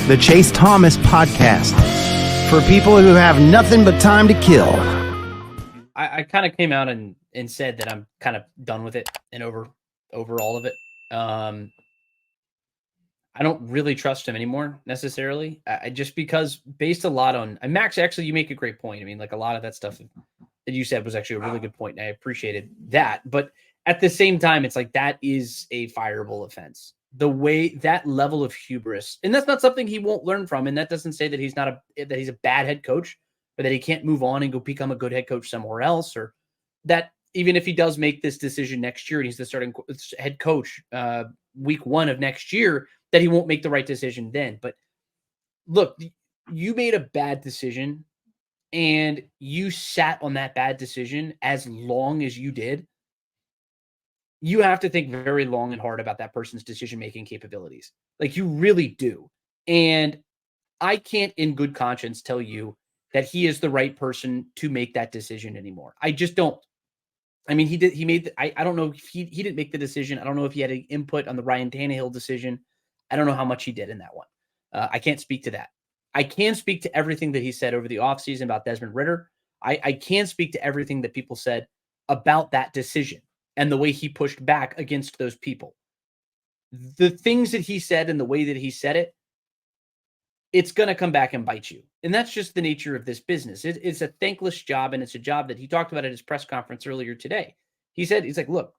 the Chase Thomas Podcast, for people who have nothing but time to kill. I kind of came out and said that I'm kind of done with it and over all of it. I don't really trust him anymore necessarily. I just because based a lot on Max, actually, you make a great point. I mean, like a lot of that stuff that you said was actually a really good point, and I appreciated that. But at the same time, it's like that is a fireable offense. The way that level of hubris, and that's not something he won't learn from. And that doesn't say that he's a bad head coach, or that he can't move on and go become a good head coach somewhere else, or that even if he does make this decision next year and he's the starting head coach week 1 of next year, that he won't make the right decision then. But look, you made a bad decision and you sat on that bad decision as long as you did. You have to think very long and hard about that person's decision-making capabilities. Like you really do. And I can't in good conscience tell you that he is the right person to make that decision anymore. I just don't. I mean, I don't know if he didn't make the decision. I don't know if he had any input on the Ryan Tannehill decision. I don't know how much he did in that one. I can't speak to that. I can speak to everything that he said over the offseason about Desmond Ridder. I can speak to everything that people said about that decision and the way he pushed back against those people. The things that he said and the way that he said it, it's going to come back and bite you. And that's just the nature of this business. It's a thankless job, and it's a job that he talked about at his press conference earlier today. He's like, look,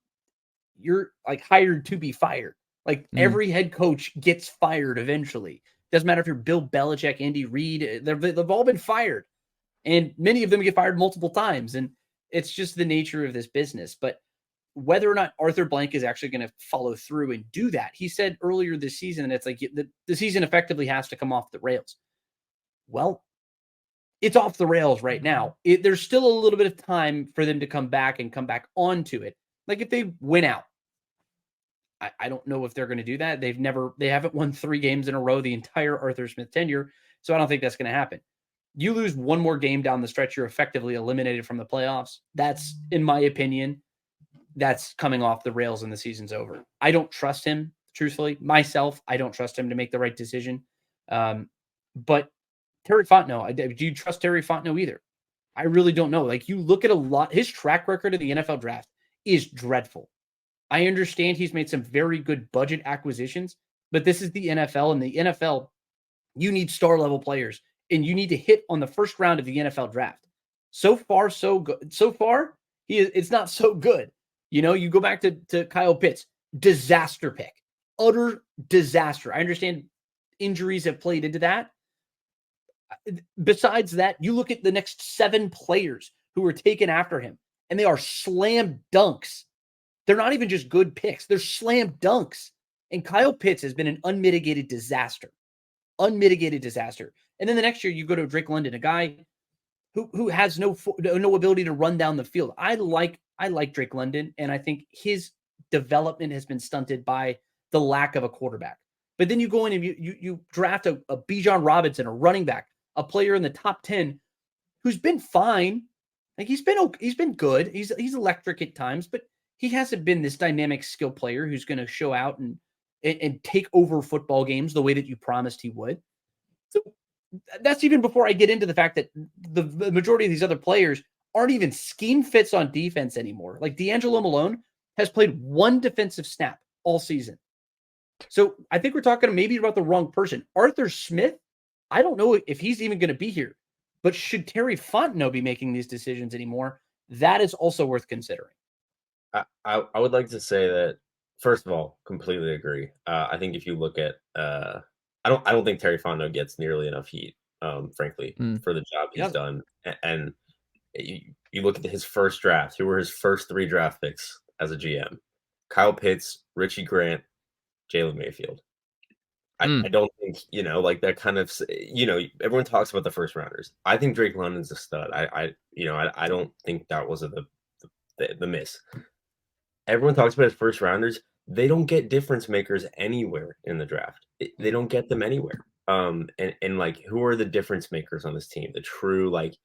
you're like hired to be fired. Like every head coach gets fired eventually. Doesn't matter if you're Bill Belichick, Andy Reid, they've all been fired. And many of them get fired multiple times. And it's just the nature of this business. But whether or not Arthur Blank is actually going to follow through and do that, he said earlier this season, and it's like the season effectively has to come off the rails. Well, it's off the rails right now. There's still a little bit of time for them to come back onto it. Like if they win out, I don't know if they're going to do that. They haven't won 3 games in a row the entire Arthur Smith tenure. So I don't think that's going to happen. You lose one more game down the stretch, you're effectively eliminated from the playoffs. That's, in my opinion, that's coming off the rails and the season's over. I don't trust him, truthfully. Myself, I don't trust him to make the right decision. But Terry Fontenot, do you trust Terry Fontenot either? I really don't know. Like you look at his track record of the NFL draft is dreadful. I understand he's made some very good budget acquisitions, but this is the NFL, and the NFL, you need star level players, and you need to hit on the first round of the NFL draft. So far, so good. So far, it's not so good. You know, you go back to Kyle Pitts, disaster pick, utter disaster. I understand injuries have played into that. Besides that, you look at the next 7 players who were taken after him, and they are slam dunks. They're not even just good picks. They're slam dunks. And Kyle Pitts has been an unmitigated disaster. Unmitigated disaster. And then the next year you go to Drake London, a guy who has no ability to run down the field. I like Drake London, and I think his development has been stunted by the lack of a quarterback. But then you go in and you draft a Bijan Robinson, a running back, a player in the top 10 who's been fine. Like he's been good. He's electric at times, but he hasn't been this dynamic skill player who's going to show out and take over football games the way that you promised he would. So that's even before I get into the fact that the majority of these other players aren't even scheme fits on defense anymore. Like D'Angelo Malone has played 1 defensive snap all season. So I think we're talking maybe about the wrong person. Arthur Smith, I don't know if he's even going to be here, but should Terry Fontenot be making these decisions anymore? That is also worth considering. I would like to say that, first of all, completely agree. I think if you look at, I don't think Terry Fontenot gets nearly enough heat, frankly, for the job he's done. And you look at his first draft. Who were his first 3 draft picks as a GM? Kyle Pitts, Richie Grant, Jalen Mayfield. I don't think, like that kind of, everyone talks about the first rounders. I think Drake London's a stud. I don't think that was the miss. Everyone talks about his first rounders. They don't get difference makers anywhere in the draft. They don't get them anywhere. And like, who are the difference makers on this team? The true, like,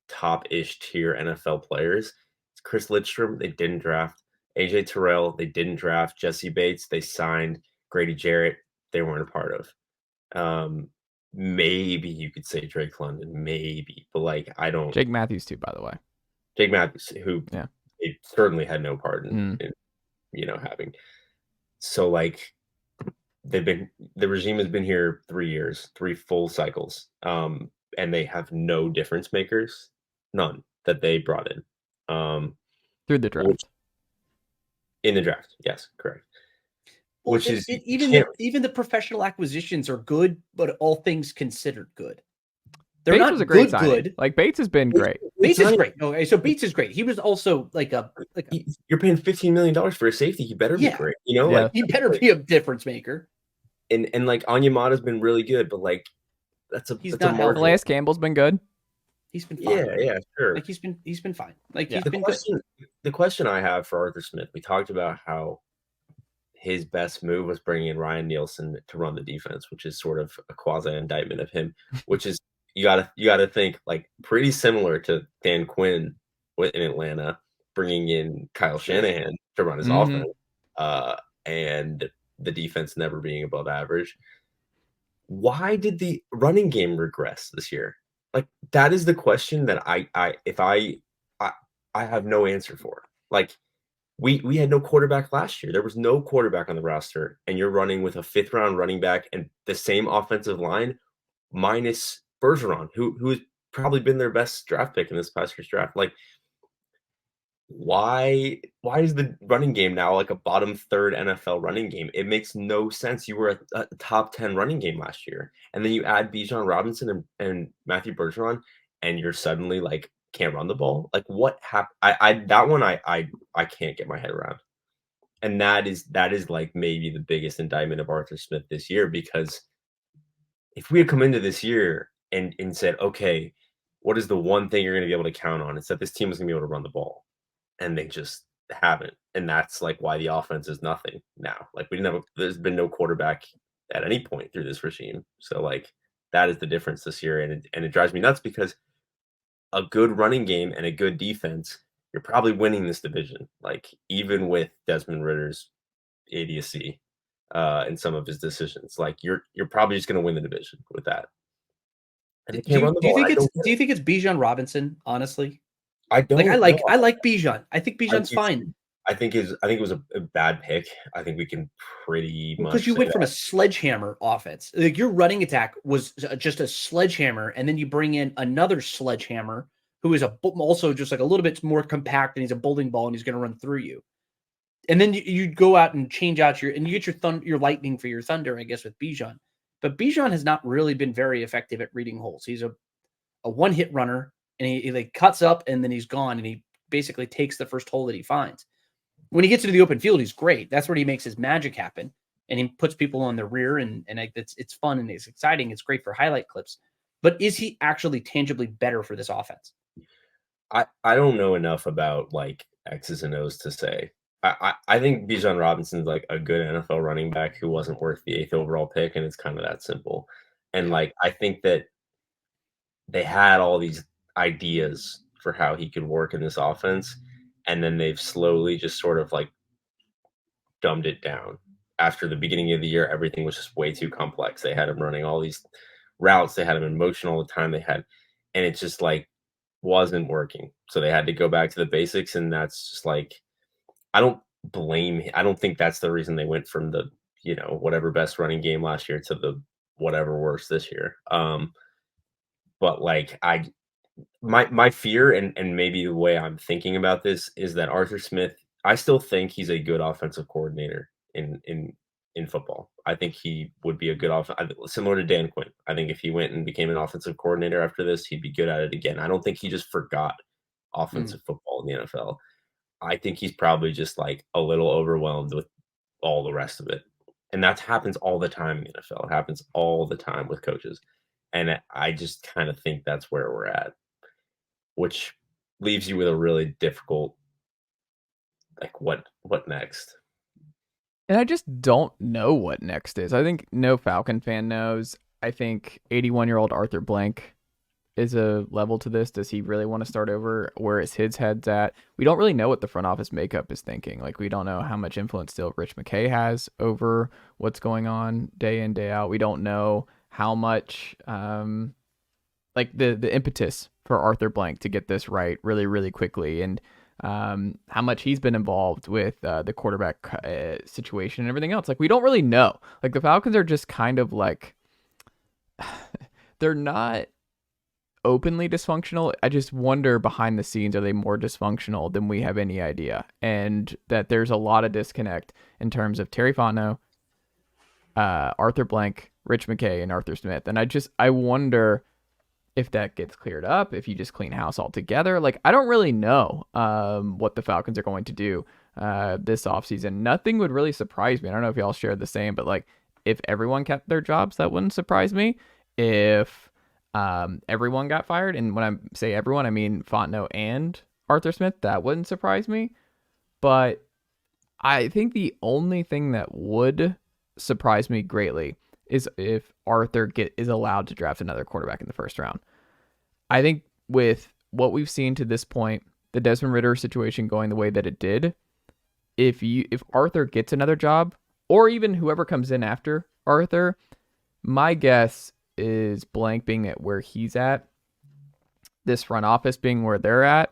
top-ish tier NFL players. It's Chris Lidstrom, they didn't draft. AJ Terrell, they didn't draft. Jesse Bates, they signed. Grady Jarrett, they weren't a part of. Maybe you could say Drake London, maybe, but like I don't. Jake Matthews too, by the way. Jake Matthews, who Yeah. they certainly had no part in having. So like the regime has been here 3 years, 3 full cycles, and they have no difference makers, none that they brought in. Through the draft. In the draft, yes, correct. Well, Which is even the professional acquisitions are good, but all things considered good. They're Bates not was a great good. Like Bates has been great. Bates is great. Okay, so Bates is great. He was also you're paying $15 million for a safety. He better be great. Like he better be a difference maker. And like Onyemata's been really good, but like he's not healthy. Calais Campbell's been good. He's been fine. Yeah, sure. Like he's been fine. Like he's been good. The question I have for Arthur Smith, we talked about how his best move was bringing in Ryan Nielsen to run the defense, which is sort of a quasi indictment of him, which is you gotta think like pretty similar to Dan Quinn in Atlanta, bringing in Kyle Shanahan to run his offense, and the defense never being above average. Why did the running game regress this year? Like that is the question that I have no answer for. Like we had no quarterback last year. There was no quarterback on the roster, and you're running with a 5th round running back and the same offensive line minus Bergeron, who's probably been their best draft pick in this past year's draft. Like, why is the running game now like a bottom 3rd NFL running game? It makes no sense. You were a top 10 running game last year, and then you add Bijan Robinson and Matthew Bergeron, and you're suddenly like can't run the ball. Like what happened? I can't get my head around. And that is like maybe the biggest indictment of Arthur Smith this year, because if we had come into this year and said, okay, what is the one thing you're going to be able to count on? It's that this team is going to be able to run the ball, and they just haven't. And that's like why the offense is nothing now. Like there's been no quarterback at any point through this regime. So like that is the difference this year. And it drives me nuts, because a good running game and a good defense, you're probably winning this division. Like even with Desmond Ridder's idiocy in some of his decisions, like you're probably just going to win the division with that. And they can't run the ball. Do you think it's Bijan Robinson? Honestly, I don't. Like I like Bijan. I think Bijan's fine. I think it was a bad pick. I think we can pretty much because you went from a sledgehammer offense. Like your running attack was just a sledgehammer, and then you bring in another sledgehammer who is also just like a little bit more compact, and he's a bowling ball, and he's going to run through you. And then you go out and change out you get your lightning for your thunder, I guess, with Bijan. But Bijan has not really been very effective at reading holes. He's a one-hit runner, and he like cuts up, and then he's gone, and he basically takes the first hole that he finds. When he gets into the open field, he's great. That's where he makes his magic happen, and he puts people on the rear, and it's fun and it's exciting. It's great for highlight clips. But is he actually tangibly better for this offense? I don't know enough about like X's and O's to say. I think Bijan Robinson's like a good NFL running back who wasn't worth the 8th overall pick, and it's kind of that simple. And like I think that they had all these ideas for how he could work in this offense, and then they've slowly just sort of like dumbed it down. After the beginning of the year, everything was just way too complex. They had him running all these routes. They had him in motion all the time. And it just like wasn't working. So they had to go back to the basics. And that's just like, I don't think that's the reason they went from the, whatever best running game last year to the whatever worse this year. But like my fear and maybe the way I'm thinking about this is that Arthur Smith, I still think he's a good offensive coordinator in football. I think he would be a good similar to Dan Quinn. I think if he went and became an offensive coordinator after this, he'd be good at it again. I don't think he just forgot offensive football in the NFL. I think he's probably just like a little overwhelmed with all the rest of it. And that happens all the time in the NFL. It happens all the time with coaches. And I just kind of think that's where we're at, which leaves you with a really difficult, like, what next? And I just don't know what next is. I think no Falcon fan knows. I think 81-year-old Arthur Blank is a level to this. Does he really want to start over? Where is his head's at? We don't really know what the front office makeup is thinking. Like, we don't know how much influence still Rich McKay has over what's going on day in, day out. We don't know how much like the impetus for Arthur Blank to get this right really, really quickly, and how much he's been involved with the quarterback situation and everything else. Like, we don't really know. Like, the Falcons are just kind of like, they're not openly dysfunctional. I just wonder behind the scenes, are they more dysfunctional than we have any idea? And that there's a lot of disconnect in terms of Terry Fontenot, Arthur Blank, Rich McKay, and Arthur Smith. And I wonder if that gets cleared up, if you just clean house altogether. Like, I don't really know what the Falcons are going to do this offseason. Nothing would really surprise me. I don't know if y'all share the same, but like, if everyone kept their jobs, that wouldn't surprise me. If everyone got fired, and when I say everyone, I mean Fontenot and Arthur Smith, that wouldn't surprise me. But I think the only thing that would surprise me greatly is if Arthur is allowed to draft another quarterback in the first round. I think with what we've seen to this point, the Desmond Ridder situation going the way that it did, if Arthur gets another job, or even whoever comes in after Arthur, my guess is Blank being at where he's at, this front office being where they're at,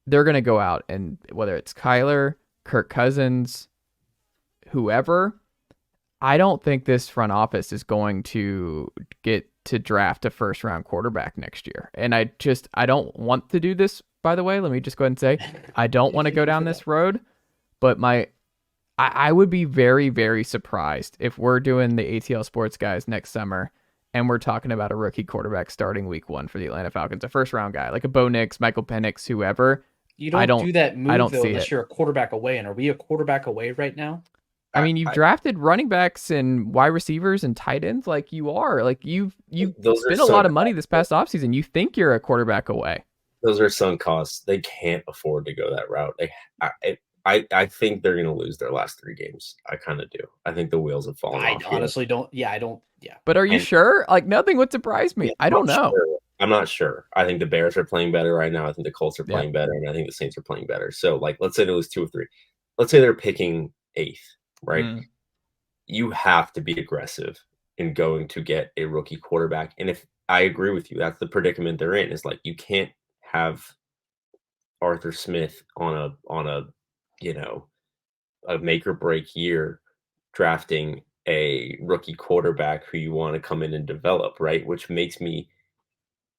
they're going to go out, and whether it's Kyler, Kirk Cousins, whoever, I don't think this front office is going to get to draft a first round quarterback next year. And I don't want to do this, by the way. Let me just go ahead and say, I don't want to go down this road, but I would be very, very surprised if we're doing the ATL Sports Guys next summer and we're talking about a rookie quarterback starting week 1 for the Atlanta Falcons, a first round guy, like a Bo Nix, Michael Penix, whoever. You don't do that move, though, unless it. you're a quarterback away. And are we a quarterback away right now? I mean, you've drafted running backs and wide receivers and tight ends like you are. Like, you've spent a lot of money this past offseason. You think you're a quarterback away. Those are sunk costs. They can't afford to go that route. I think they're going to lose their last 3 games. I kind of do. I think the wheels have fallen off. I honestly don't. Yeah, I don't. Yeah. But are you sure? Like, nothing would surprise me. I don't know. Sure. I'm not sure. I think the Bears are playing better right now. I think the Colts are playing better, and I think the Saints are playing better. So, like, let's say they lose 2 of 3. Let's say they're picking 8th, right? You have to be aggressive in going to get a rookie quarterback. And if I agree with you, that's the predicament they're in. Is like, you can't have Arthur Smith on a make or break year drafting a rookie quarterback who you want to come in and develop, right? Which makes me,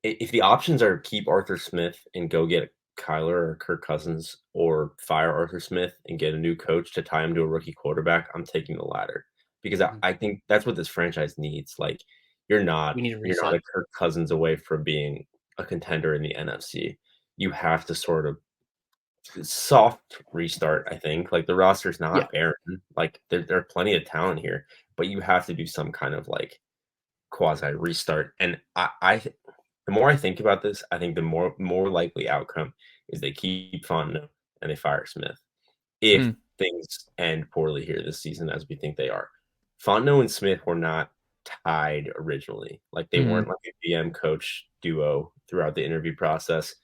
if the options are keep Arthur Smith and go get Kyler or Kirk Cousins, or fire Arthur Smith and get a new coach to tie him to a rookie quarterback, I'm taking the latter, because I think that's what this franchise needs. Like, you're not a Kirk Cousins away from being a contender in the NFC. You have to sort of soft restart. I think, like, the roster's not barren. Like, there are plenty of talent here, but you have to do some kind of like quasi restart. And I the more I think about this, I think the more likely outcome is they keep Fontenot and they fire Smith. If things end poorly here this season, as we think they are, Fontenot and Smith were not tied originally. Like, they weren't like a GM coach duo throughout the interview process.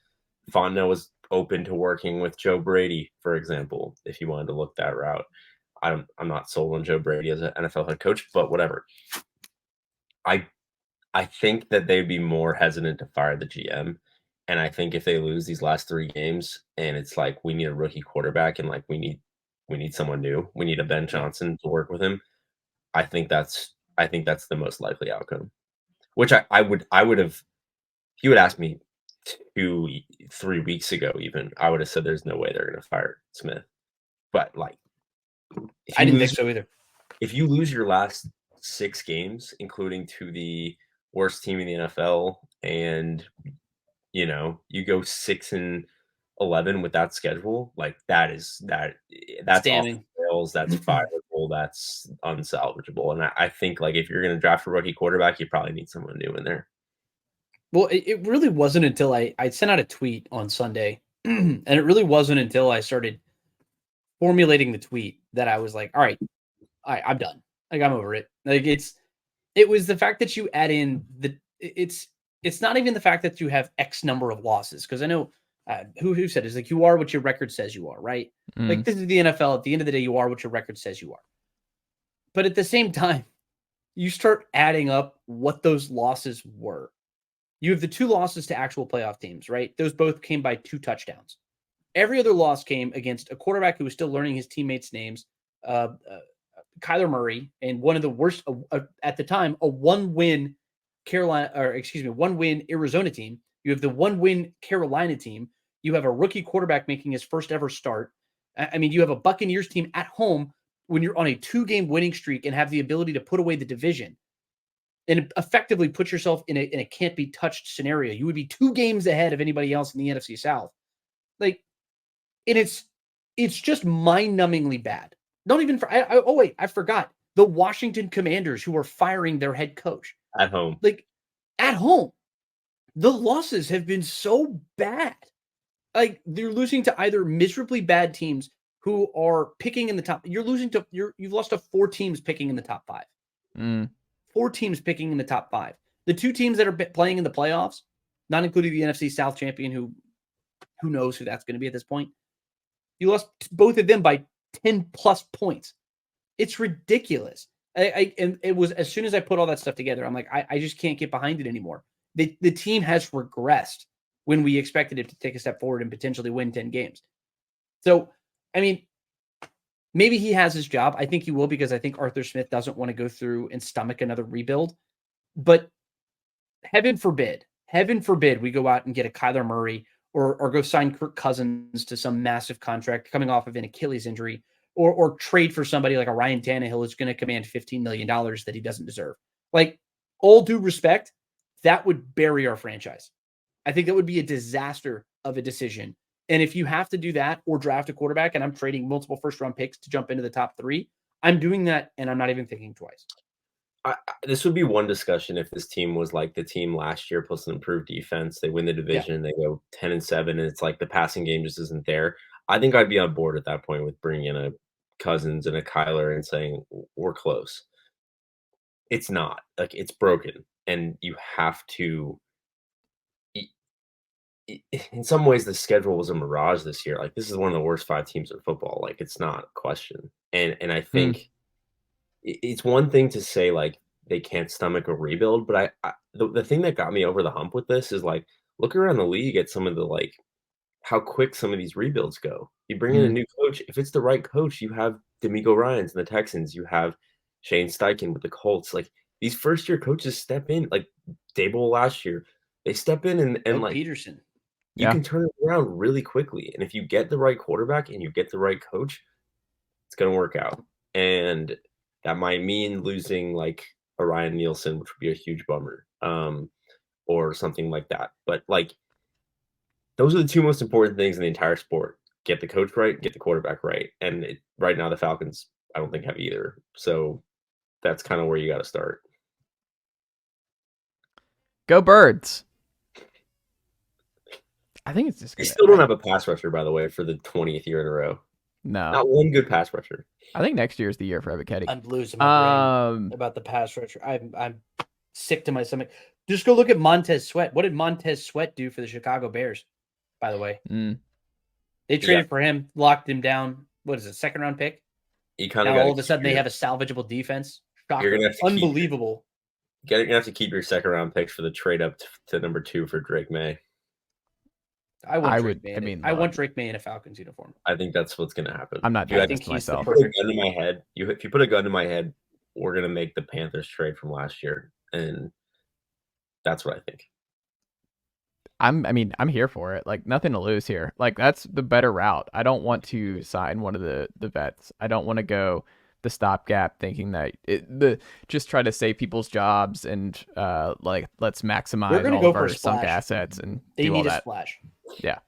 Fontenot was open to working with Joe Brady, for example, if you wanted to look that route. I'm not sold on Joe Brady as an NFL head coach, but whatever. I think that they'd be more hesitant to fire the GM. And I think if they lose these last 3 games and it's like, we need a rookie quarterback and like we need someone new, we need a Ben Johnson to work with him, I think that's the most likely outcome. Which I would have, if you would ask me 2-3 weeks ago, even, I would have said there's no way they're going to fire Smith. But like, I didn't think so either. If you lose your last 6 games, including to the worst team in the NFL, and you go 6-11 with that schedule, like, that's damning. off the rails, that's fireable, that's unsalvageable. And I think, like, if you're going to draft a rookie quarterback, you probably need someone new in there. Well, it really wasn't until I sent out a tweet on Sunday, and it really wasn't until I started formulating the tweet that I was like, all right, I'm done. Like, I'm over it. Like, it was the fact that you add in it's not even the fact that you have X number of losses. Cause I know who said is like, you are what your record says you are, right? Like, this is the NFL. At the end of the day, you are what your record says you are. But at the same time, you start adding up what those losses were. You have the 2 losses to actual playoff teams, right? Those both came by 2 touchdowns. Every other loss came against a quarterback who was still learning his teammates' names, Kyler Murray, and one of the worst at the time, a 1-win one-win Arizona team. You have the 1-win Carolina team. You have a rookie quarterback making his first ever start. I mean, you have a Buccaneers team at home when you're on a 2-game winning streak and have the ability to put away the division and effectively put yourself in a can't be touched scenario. You would be 2 games ahead of anybody else in the NFC South. Like, and it's just mind-numbingly bad. Not even for I forgot the Washington Commanders, who are firing their head coach at home. Like, at home, the losses have been so bad. Like, they're losing to either miserably bad teams who are picking in the top. You've lost to 4 teams picking in the top 5. 4 teams picking in the top 5. The 2 teams that are playing in the playoffs, not including the NFC South champion, who knows who that's going to be at this point. You lost both of them by 10 plus points. It's ridiculous. And it was, as soon as I put all that stuff together, I'm like, I just can't get behind it anymore. The team has regressed when we expected it to take a step forward and potentially win 10 games. So, I mean, maybe he has his job. I think he will, because I think Arthur Smith doesn't want to go through and stomach another rebuild. But heaven forbid we go out and get a Kyler Murray or go sign Kirk Cousins to some massive contract coming off of an Achilles injury, or trade for somebody like a Ryan Tannehill who's going to command $15 million that he doesn't deserve. Like, all due respect, that would bury our franchise. I think that would be a disaster of a decision. And if you have to do that or draft a quarterback, and I'm trading multiple first-round picks to jump into the top 3, I'm doing that, and I'm not even thinking twice. This would be one discussion if this team was like the team last year plus an improved defense. They win the division, They go 10-7, and it's like the passing game just isn't there. I think I'd be on board at that point with bringing in a Cousins and a Kyler and saying we're close. It's not. Like, it's broken, and you have to. In some ways, the schedule was a mirage this year. Like, this is one of the worst 5 teams in football. Like, it's not a question. And I think it's one thing to say, like, they can't stomach a rebuild, but the thing that got me over the hump with this is, like, look around the league at some of the, like, how quick some of these rebuilds go. You bring in a new coach. If it's the right coach, you have D'Amico Ryans and the Texans. You have Shane Steichen with the Colts. Like, these first-year coaches step in, like Dable last year. They step in and like Peterson. You can turn it around really quickly. And if you get the right quarterback and you get the right coach, it's going to work out. And that might mean losing like a Ryan Nielsen, which would be a huge bummer, or something like that. But like, those are the 2 most important things in the entire sport. Get the coach right, get the quarterback right. And right now the Falcons, I don't think, have either. So that's kind of where you got to start. Go Birds. I think it's just. They still don't have a pass rusher, by the way, for the 20th year in a row. No, not one good pass rusher. I think next year is the year for Ebiketie. I'm losing my brain about the pass rusher. I'm sick to my stomach. Just go look at Montez Sweat. What did Montez Sweat do for the Chicago Bears? By the way, they traded for him, locked him down. What is it, 2nd-round pick? Now all of a sudden they have a salvageable defense. Shocker. Unbelievable. You're gonna have to keep your 2nd-round picks for the trade up to number 2 for Drake May. I want Drake May in a Falcons uniform. I think that's what's going to happen. I'm not doing this to myself. If you put a gun to my head, we're going to make the Panthers trade from last year, and that's what I think. I'm here for it. Like, nothing to lose here. Like, that's the better route. I don't want to sign one of the vets. I don't want to go the stopgap thinking that just try to save people's jobs and like, let's maximize all of our sunk assets and they do need all that. A splash. Yeah,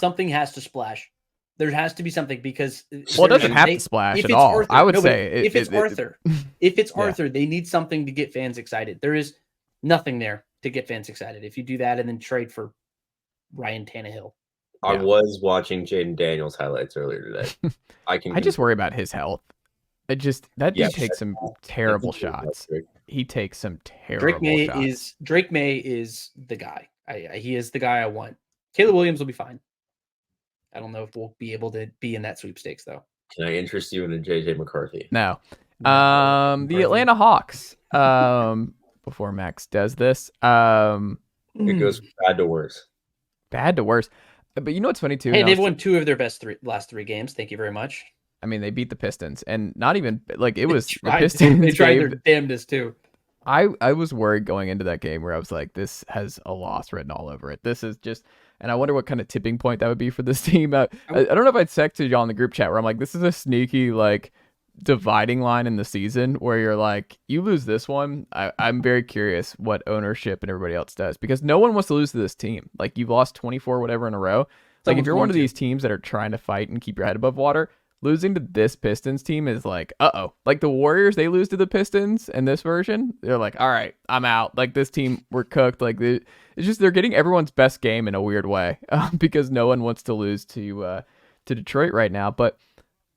something has to splash. There has to be something, because it doesn't have to splash at all. Arthur, I would say if it's Arthur, they need something to get fans excited. There is nothing there to get fans excited if you do that and then trade for Ryan Tannehill. I was watching Jaden Daniels highlights earlier today. I just worry about his health. Dude takes some terrible shots. He takes some terrible shots. Drake May is the guy. He is the guy I want. Caleb Williams will be fine. I don't know if we'll be able to be in that sweepstakes, though. Can I interest you in a JJ McCarthy? No. The Atlanta Hawks. Before Max does this, it goes bad to worse. Bad to worse. But you know what's funny too? Hey, they've won 2 of their last 3 games. Thank you very much. I mean, they beat the Pistons, and not even like it was the Pistons. They tried their damnedest too. I was worried going into that game where I was like, this has a loss written all over it. This is just, and I wonder what kind of tipping point that would be for this team. I don't know if I'd texted y'all in the group chat where I'm like, this is a sneaky like dividing line in the season where you're like, you lose this one. I'm very curious what ownership and everybody else does, because no one wants to lose to this team. Like, you've lost 24 whatever in a row. Like, if you're one of these teams that are trying to fight and keep your head above water, losing to this Pistons team is like, uh-oh. Like, the Warriors, they lose to the Pistons in this version. They're like, all right, I'm out. Like, this team, we're cooked. Like, it's just they're getting everyone's best game in a weird way because no one wants to lose to Detroit right now. But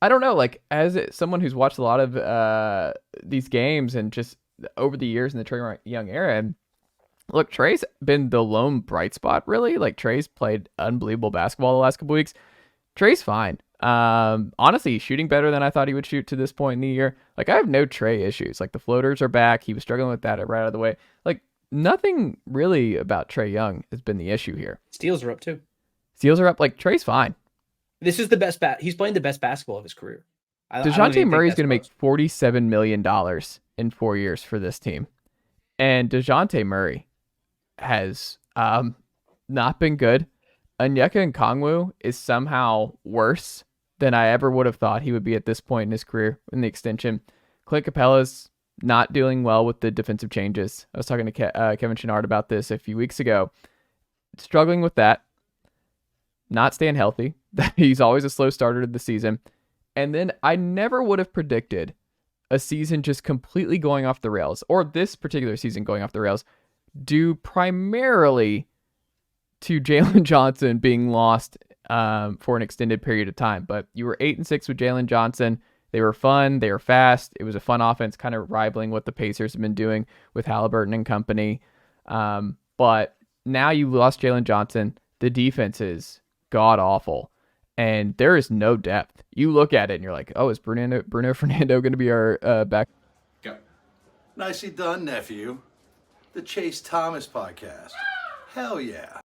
I don't know, like, as someone who's watched a lot of these games and just over the years in the Trae Young era, and look, Trae's been the lone bright spot, really. Like, Trae's played unbelievable basketball the last couple weeks. Trae's fine. Honestly, he's shooting better than I thought he would shoot to this point in the year. Like, I have no Trae issues. Like, the floaters are back. He was struggling with that right out of the way. Like, nothing really about Trae Young has been the issue here. Steals are up too. Steals are up. Like, Trae's fine. This is the best he's playing the best basketball of his career. DeJounte Murray's going to make $47 million in 4 years for this team. And DeJounte Murray has not been good. Onyeka Okongwu is somehow worse than I ever would have thought he would be at this point in his career in the extension. Clint Capella's not doing well with the defensive changes. I was talking to Kevin Chouinard about this a few weeks ago. Struggling with that. Not staying healthy. He's always a slow starter to the season. And then I never would have predicted a season just completely going off the rails, or this particular season going off the rails, due primarily to Jalen Johnson being lost for an extended period of time. But you were 8-6 with Jalen Johnson. They were fun. They were fast. It was a fun offense, kind of rivaling what the Pacers have been doing with Halliburton and company. But now you lost Jalen Johnson. The defense is god-awful, and there is no depth. You look at it, and you're like, oh, is Bruno Fernando going to be our back? Go. Nicely done, nephew. The Chase Thomas podcast. Hell yeah.